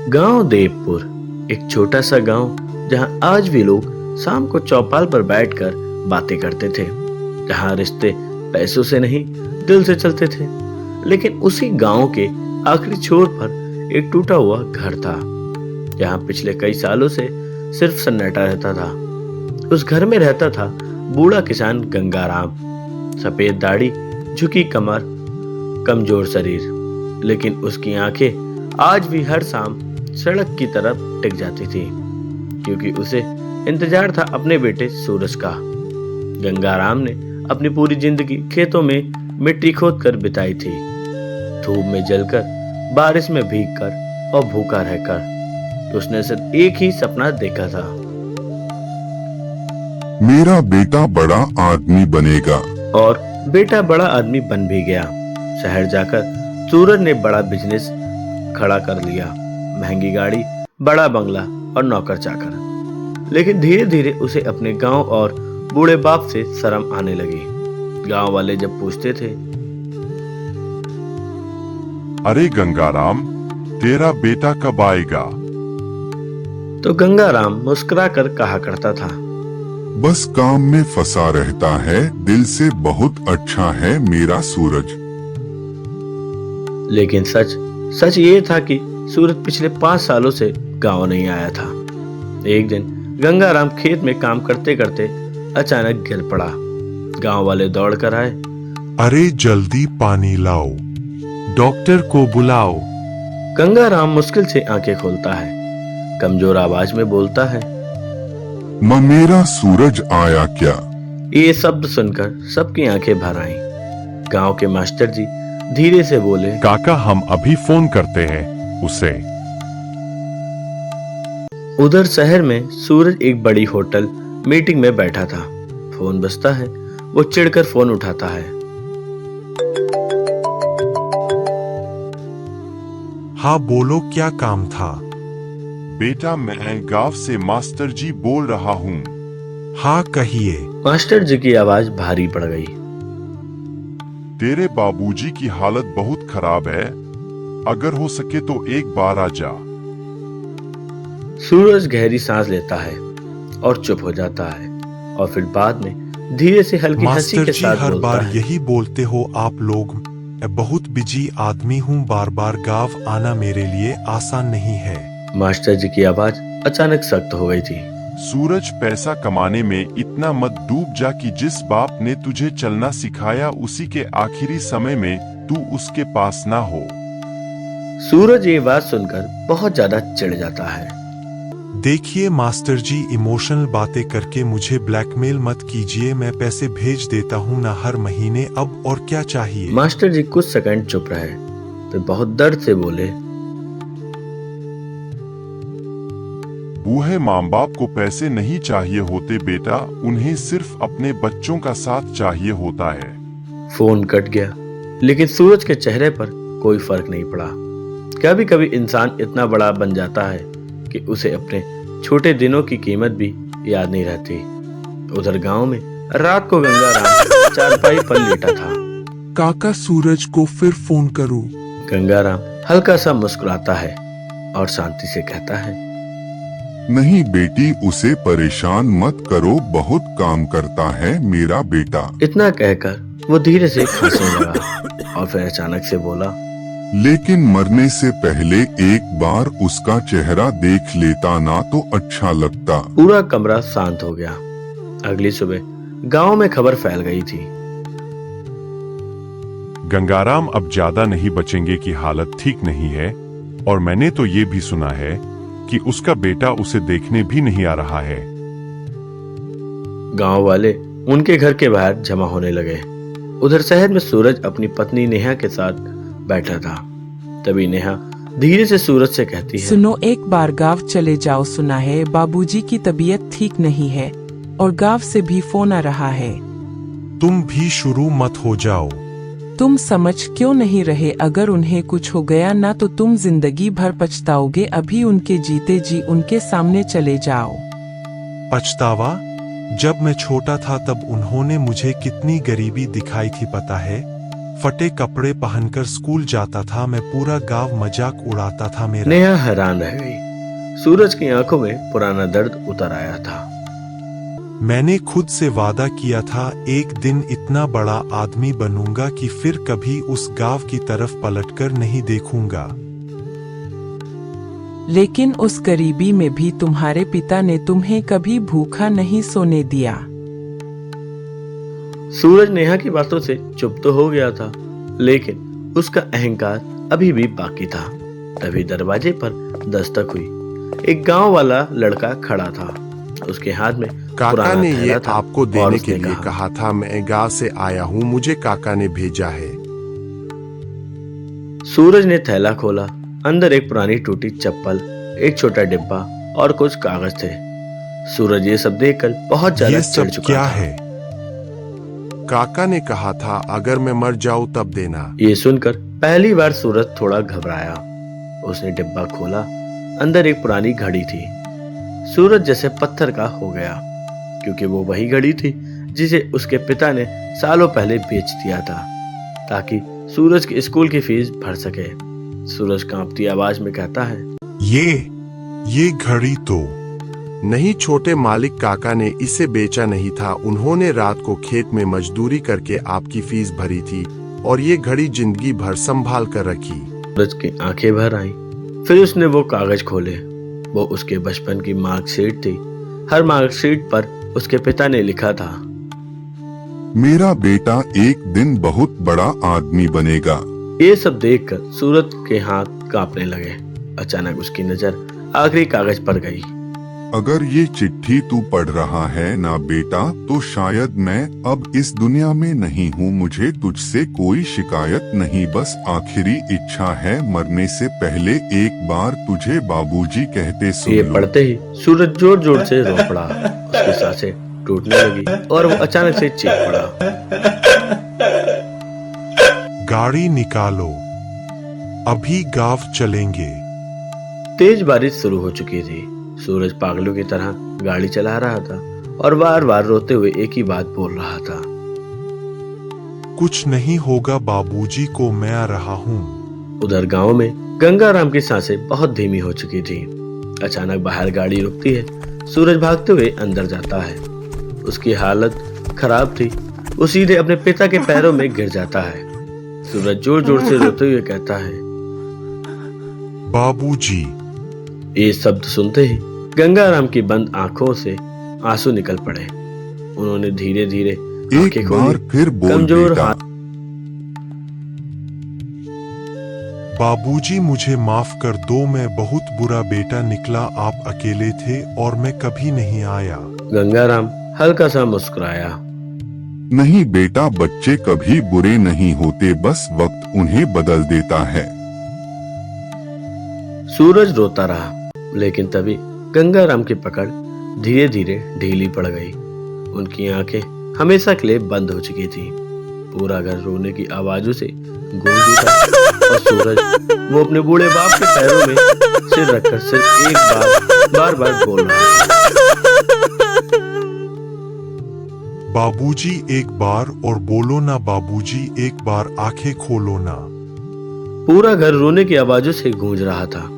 गांव देवपुर एक छोटा सा गांव जहां आज भी लोग शाम को चौपाल पर बैठकर बातें करते थे। जहां रिश्ते पैसों से नहीं दिल से चलते थे। लेकिन उसी गांव के आखिरी छोर पर एक टूटा हुआ घर था जहां पिछले कई सालों से सिर्फ सन्नाटा रहता था। उस घर में रहता था बूढ़ा किसान गंगाराम। सफेद दाढ़ी, झुकी कमर, कमजोर शरीर, लेकिन उसकी आंखें आज भी हर शाम सड़क की तरफ टिक जाती थी क्योंकि उसे इंतजार था अपने बेटे सूरज का। गंगाराम ने अपनी पूरी जिंदगी खेतों में मिट्टी खोदकर बिताई थी, धूप में जलकर, बारिश में भीगकर और भूखा रहकर। उसने सिर्फ एक ही सपना देखा था, मेरा बेटा बड़ा आदमी बनेगा। और बेटा बड़ा आदमी बन भी गया। शहर जाकर सूरज ने बड़ा बिजनेस खड़ा कर लिया, महंगी गाड़ी, बड़ा बंगला और नौकर चाकर। लेकिन धीरे धीरे उसे अपने गांव और बूढ़े बाप से शर्म आने लगी। गांव वाले जब पूछते थे, अरे गंगाराम, तेरा बेटा कब आएगा? तो गंगाराम मुस्कुराकर कहा करता था, बस काम में फंसा रहता है, दिल से बहुत अच्छा है मेरा सूरज। लेकिन सच ये था कि सूरज पिछले 5 सालों से गांव नहीं आया था। एक दिन गंगाराम खेत में काम करते करते अचानक गिर पड़ा। गांव वाले दौड़ कर आए। अरे जल्दी पानी लाओ, डॉक्टर को बुलाओ। गंगाराम मुश्किल से आंखें खोलता है, कमजोर आवाज में बोलता है, मेरा सूरज आया क्या? ये शब्द सुनकर सबकी आंखें भर आईं। गांव के मास्टर जी धीरे से बोले, काका हम अभी फोन करते हैं उसे। उधर शहर में सूरज एक बड़ी होटल मीटिंग में बैठा था। फोन बजता है, वो चिढ़कर फोन उठाता है। हाँ बोलो, क्या काम था? बेटा मैं गांव से मास्टर जी बोल रहा हूँ। हाँ कहिए। मास्टर जी की आवाज भारी पड़ गई। तेरे बाबूजी की हालत बहुत खराब है, अगर हो सके तो एक बार आ जा। सूरज गहरी सांस लेता है और चुप हो जाता है, और फिर बाद में धीरे से हल्की हंसी मास्टर के जी साथ हर बोलता बार है, यही बोलते हो आप लोग। मैं बहुत बिजी आदमी हूँ, बार बार गांव आना मेरे लिए आसान नहीं है। मास्टर जी की आवाज अचानक सख्त हो गई थी। सूरज, पैसा कमाने में इतना मत डूब जा कि जिस बाप ने तुझे चलना सिखाया उसी के आखिरी समय में तू उसके पास ना हो। सूरज ये बात सुनकर बहुत ज्यादा चिढ़ जाता है। देखिए मास्टर जी, इमोशनल बातें करके मुझे ब्लैकमेल मत कीजिए, मैं पैसे भेज देता हूँ ना हर महीने, अब और क्या चाहिए? मास्टर जी कुछ सेकंड चुप रहे, फिर बहुत दर्द से बोले, बूढ़े माँ बाप को पैसे नहीं चाहिए होते बेटा, उन्हें सिर्फ अपने बच्चों का साथ चाहिए होता है। फोन कट गया, लेकिन सूरज के चेहरे पर कोई फर्क नहीं पड़ा। कभी कभी इंसान इतना बड़ा बन जाता है कि उसे अपने छोटे दिनों की कीमत भी याद नहीं रहती। उधर गांव में रात को गंगाराम चारपाई पर लेटा था। काका सूरज को फिर फोन करूं? गंगाराम हल्का सा मुस्कुराता है और शांति से कहता है, नहीं बेटी, उसे परेशान मत करो, बहुत काम करता है मेरा बेटा। इतना कहकर वो धीरे से खांसने लगा और फिर अचानक से बोला, लेकिन मरने से पहले एक बार उसका चेहरा देख लेता ना तो अच्छा लगता। पूरा कमरा शांत हो गया। अगली सुबह गांव में खबर फैल गई थी, गंगाराम अब ज्यादा नहीं बचेंगे की हालत ठीक नहीं है, और मैंने तो ये भी सुना है कि उसका बेटा उसे देखने भी नहीं आ रहा है। गांव वाले उनके घर के बाहर जमा होने लगे। उधर शहर में सूरज अपनी पत्नी नेहा के साथ बैठा था। तभी नेहा धीरे से सूरज से कहती है, सुनो, एक बार गांव चले जाओ, सुना है बाबूजी की तबीयत ठीक नहीं है और गांव से भी फोन आ रहा है। तुम भी शुरू मत हो जाओ। तुम समझ क्यों नहीं रहे? अगर उन्हें कुछ हो गया ना तो तुम जिंदगी भर पछताओगे। अभी उनके जीते जी उनके सामने चले जाओ। पछतावा? जब मैं छोटा था तब उन्होंने मुझे कितनी गरीबी दिखाई थी पता है। फटे कपड़े पहनकर स्कूल जाता था, मैं पूरा गांव मजाक उड़ाता था मेरा। नेहा हैरान रह गई। सूरज की आंखों में पुराना दर्द उतर आया था। मैंने खुद से वादा किया था एक दिन इतना बड़ा आदमी बनूंगा कि फिर कभी उस गांव की तरफ पलटकर नहीं देखूंगा। लेकिन उस गरीबी में भी तुम्हारे पिता ने तुम्हें कभी भूखा नहीं सोने दिया। सूरज नेहा की बातों से चुप तो हो गया था, लेकिन उसका अहंकार अभी भी बाकी था। तभी दरवाजे पर दस्तक हुई। एक गांव वाला लड़का खड़ा था। उसके हाथ में काका पुराना ने थैला ये था आपको और देने उसने के लिए कहा था। मैं गांव से आया हूँ, मुझे काका ने भेजा है। सूरज ने थैला खोला। अंदर एक पुरानी टूटी चप्पल, एक छोटा डिब्बा और कुछ कागज थे। सूरज ये सब देखकर बहुत ज्यादा ये चिढ़ सब चुका क्या था। है? काका ने कहा था अगर मैं मर जाऊं तब देना। ये सुनकर पहली बार सूरज थोड़ा घबराया। उसने डिब्बा खोला। अंदर एक पुरानी घड़ी थी। सूरज जैसे पत्थर का हो गया, क्योंकि वो वही घड़ी थी जिसे उसके पिता ने सालों पहले बेच दिया था ताकि सूरज की स्कूल की फीस भर सके। सूरज कांपती आवाज में कहता है, ये घड़ी तो नहीं छोटे मालिक, काका ने इसे बेचा नहीं था। उन्होंने रात को खेत में मजदूरी करके आपकी फीस भरी थी और ये घड़ी जिंदगी भर संभाल कर रखी। सूरज की आंखें भर आईं। फिर उसने वो कागज खोले। वो उसके बचपन की मार्कशीट थी। हर मार्कशीट पर उसके पिता ने लिखा था, मेरा बेटा एक दिन बहुत बड़ा आदमी बनेगा। ये सब देखकर सूरज के हाथ कांपने लगे। अचानक उसकी नजर आखिरी कागज पर गई। अगर ये चिट्ठी तू पढ़ रहा है ना बेटा, तो शायद मैं अब इस दुनिया में नहीं हूँ। मुझे तुझसे कोई शिकायत नहीं, बस आखिरी इच्छा है मरने से पहले एक बार तुझे बाबूजी कहते सुन ये लूं। पढ़ते ही सूरज जोर जोर से रो पड़ा। उसकी सांसें टूटने लगी और वो अचानक से चीख पड़ा। गाड़ी निकालो, अभी गांव चलेंगे। तेज बारिश शुरू हो चुकी थी। सूरज पागलों की तरह गाड़ी चला रहा था और बार बार रोते हुए एक ही बात बोल रहा था, कुछ नहीं होगा बाबूजी को, मैं आ रहा हूँ। उधर गांव में गंगाराम की सांसें बहुत धीमी हो चुकी थी। अचानक बाहर गाड़ी रुकती है। सूरज भागते हुए अंदर जाता है। उसकी हालत खराब थी। वो सीधे अपने पिता के पैरों में गिर जाता है। सूरज जोर जोर से रोते हुए कहता है, बाबूजी। ये शब्द सुनते ही गंगाराम की बंद आंखों से आंसू निकल पड़े। उन्होंने धीरे धीरे एक बार फिर बोल कमजोर बेटा। हाथ बाबूजी मुझे माफ कर दो, मैं बहुत बुरा बेटा निकला। आप अकेले थे और मैं कभी नहीं आया। गंगाराम हल्का सा मुस्कुराया। नहीं बेटा, बच्चे कभी बुरे नहीं होते, बस वक्त उन्हें बदल देता है। सूरज रोता रहा, लेकिन तभी गंगाराम की पकड़ धीरे धीरे ढीली पड़ गई। उनकी आंखें हमेशा के लिए बंद हो चुकी थी। पूरा घर रोने की आवाजों से गूंज उठा और सूरज वो अपने बूढ़े बाप के पैरों में सिर रखकर सिर्फ एक बार बार बोल रहा था, बाबूजी एक बार और बोलो ना, बाबूजी एक बार आंखें खोलो ना। पूरा घर रोने की आवाजों से गूंज रहा था।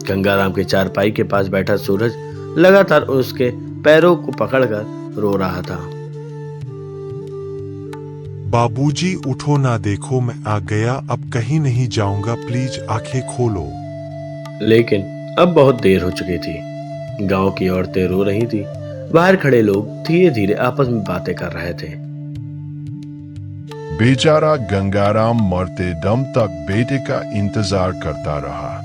गंगाराम के चारपाई के पास बैठा सूरज लगातार उसके पैरों को पकड़कर रो रहा था। बाबूजी उठो ना, देखो मैं आ गया, अब कहीं नहीं जाऊंगा, प्लीज आंखें खोलो। लेकिन अब बहुत देर हो चुकी थी। गांव की औरतें रो रही थी। बाहर खड़े लोग धीरे धीरे आपस में बातें कर रहे थे। बेचारा गंगाराम मरते दम तक बेटे का इंतजार करता रहा।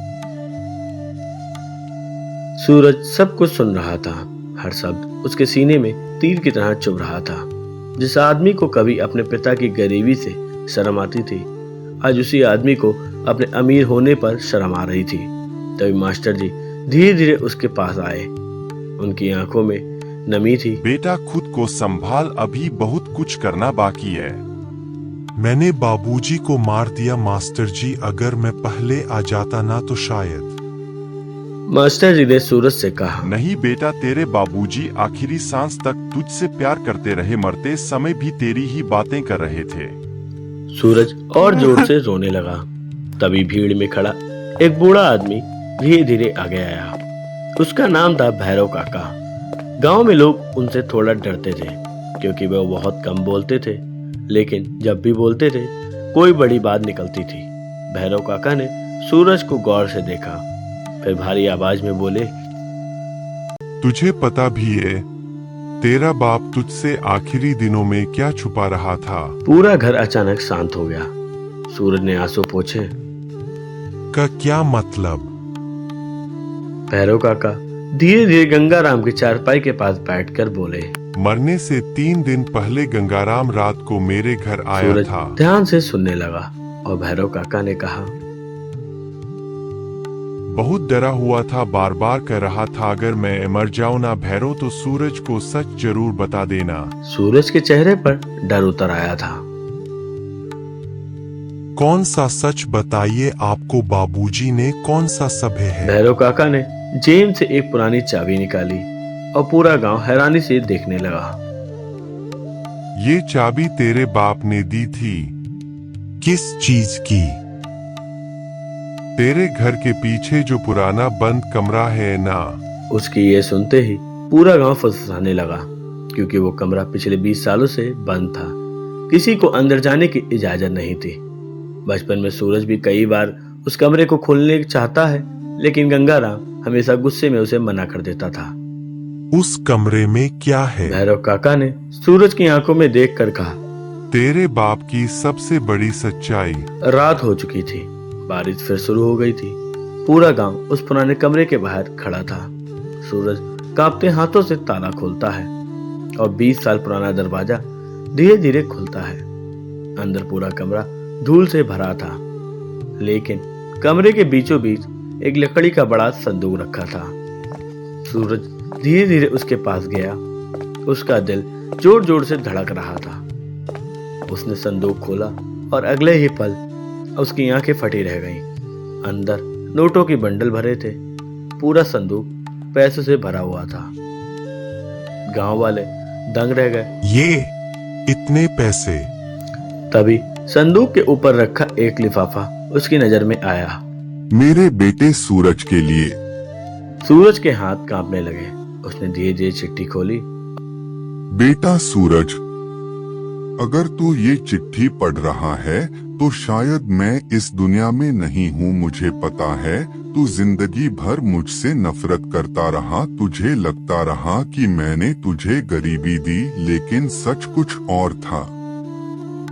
सूरज सब कुछ सुन रहा था। हर शब्द उसके सीने में तीर की तरह चुभ रहा था। जिस आदमी को कभी अपने पिता की गरीबी से शर्म आती थी, आज उसी आदमी को अपने अमीर होने पर शर्म आ रही थी। तभी मास्टर जी धीरे धीरे उसके पास आए। उनकी आंखों में नमी थी। बेटा खुद को संभाल, अभी बहुत कुछ करना बाकी है। मैंने बाबूजी को मार दिया मास्टर जी, अगर मैं पहले आ जाता ना तो शायद। मास्टर जी ने सूरज से कहा, नहीं बेटा, तेरे बाबूजी आखिरी सांस तक तुझसे प्यार करते रहे, मरते समय भी तेरी ही बातें कर रहे थे। सूरज और जोर से रोने लगा। तभी भीड़ में खड़ा एक बूढ़ा आदमी धीरे धीरे आगे आया। उसका नाम था भैरव काका। गांव में लोग उनसे थोड़ा डरते थे क्योंकि वे बहुत कम बोलते थे, लेकिन जब भी बोलते थे कोई बड़ी बात निकलती थी। भैरव काका ने सूरज को गौर से देखा, फिर भारी आवाज में बोले, तुझे पता भी है तेरा बाप तुझसे आखिरी दिनों में क्या छुपा रहा था? पूरा घर अचानक शांत हो गया। सूरज ने आंसू पोंछे। का क्या मतलब? भैरव काका धीरे धीरे गंगाराम की चारपाई के पास बैठकर बोले। मरने से 3 दिन पहले गंगाराम रात को मेरे घर आया सूरज था। ध्यान से सुनने लगा और भैरव काका ने कहा, बहुत डरा हुआ था, बार बार कह रहा था अगर मैं मर जाऊं ना भैरव तो सूरज को सच जरूर बता देना। सूरज के चेहरे पर डर उतर आया था। कौन सा सच बताइए, आपको बाबूजी ने कौन सा सभ्य है? भैरव काका ने जेब से एक पुरानी चाबी निकाली और पूरा गांव हैरानी से देखने लगा। ये चाबी तेरे बाप ने दी थी। किस चीज की? तेरे घर के पीछे जो पुराना बंद कमरा है ना। उसकी ये सुनते ही पूरा गांव फुसफुसाने लगा क्योंकि वो कमरा पिछले 20 सालों से बंद था। किसी को अंदर जाने की इजाजत नहीं थी। बचपन में सूरज भी कई बार उस कमरे को खोलने चाहता है, लेकिन गंगाराम हमेशा गुस्से में उसे मना कर देता था। उस कमरे में क्या है? भैरव काका ने सूरज की आंखों में देखकर कहा, तेरे बाप की सबसे बड़ी सच्चाई। रात हो चुकी थी, बारिश फिर शुरू हो गई थी। पूरा गांव उस पुराने कमरे के बाहर खड़ा था। सूरज कांपते हाथों से ताला खोलता है और 20 साल पुराना दरवाजा धीरे धीरे खुलता है। अंदर पूरा कमरा धूल से भरा था, लेकिन कमरे के बीचों बीच एक लकड़ी का बड़ा संदूक रखा था। सूरज धीरे धीरे उसके पास गया। उसका दिल जोर जोर से धड़क रहा था। उसने संदूक खोला और अगले ही पल उसकी आंखें फटी रह गईं। अंदर नोटों की बंडल भरे थे। पूरा संदूक पैसों से भरा हुआ था। गांव वाले दंग रह गए। ये इतने पैसे? तभी संदूक के ऊपर रखा एक लिफाफा उसकी नजर में आया। मेरे बेटे सूरज के लिए। सूरज के हाथ कांपने लगे। उसने धीरे धीरे चिट्ठी खोली। बेटा सूरज, अगर तू ये चिट्ठी पढ़ रहा है तो शायद मैं इस दुनिया में नहीं हूँ। मुझे पता है तू जिंदगी भर मुझसे नफरत करता रहा। तुझे लगता रहा कि मैंने तुझे गरीबी दी, लेकिन सच कुछ और था।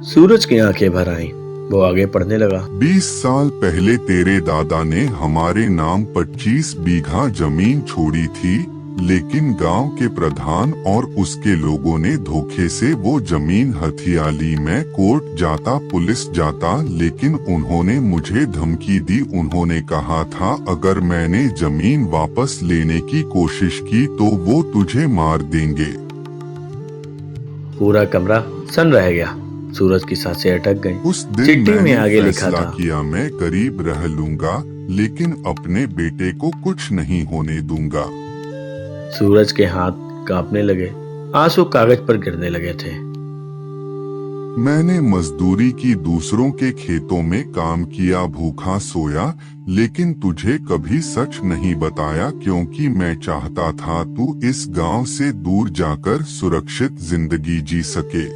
सूरज की आंखें भर आईं। वो आगे पढ़ने लगा। 20 साल पहले तेरे दादा ने हमारे नाम 25 बीघा जमीन छोड़ी थी, लेकिन गांव के प्रधान और उसके लोगों ने धोखे से वो जमीन हथिया ली। मैं कोर्ट जाता, पुलिस जाता, लेकिन उन्होंने मुझे धमकी दी। उन्होंने कहा था अगर मैंने जमीन वापस लेने की कोशिश की तो वो तुझे मार देंगे। पूरा कमरा सन रह गया। सूरज की सांसें अटक गईं। उस दिन चिट्ठी में मैंने आगे लिखा फैसला था, किया मैं गरीब रह लूंगा, लेकिन अपने बेटे को कुछ नहीं होने दूंगा। सूरज के हाथ कांपने लगे। आंसू कागज पर गिरने लगे थे। मैंने मजदूरी की, दूसरों के खेतों में काम किया, भूखा सोया, लेकिन तुझे कभी सच नहीं बताया क्योंकि मैं चाहता था तू इस गांव से दूर जाकर सुरक्षित जिंदगी जी सके।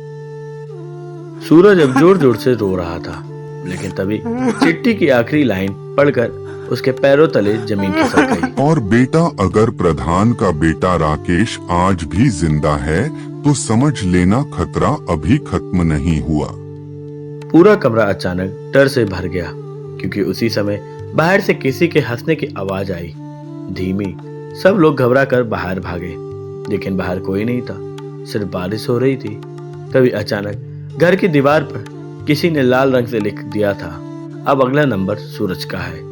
सूरज अब जोर जोर से रो रहा था, लेकिन तभी चिट्ठी की आखिरी लाइन पढ़कर उसके पैरों तले जमीन खिसक गई। और बेटा, अगर प्रधान का बेटा राकेश आज भी जिंदा है तो समझ लेना खतरा अभी खत्म नहीं हुआ। पूरा कमरा अचानक डर से भर गया क्योंकि उसी समय बाहर से किसी के हंसने की आवाज आई, धीमी। सब लोग घबरा कर बाहर भागे, लेकिन बाहर कोई नहीं था, सिर्फ बारिश हो रही थी। तभी अचानक घर की दीवार पर किसी ने लाल रंग से लिख दिया था, अब अगला नंबर सूरज का है।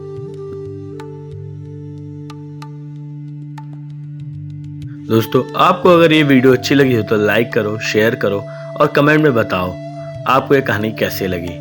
दोस्तों, आपको अगर ये वीडियो अच्छी लगी हो तो लाइक करो, शेयर करो और कमेंट में बताओ आपको ये कहानी कैसी लगी।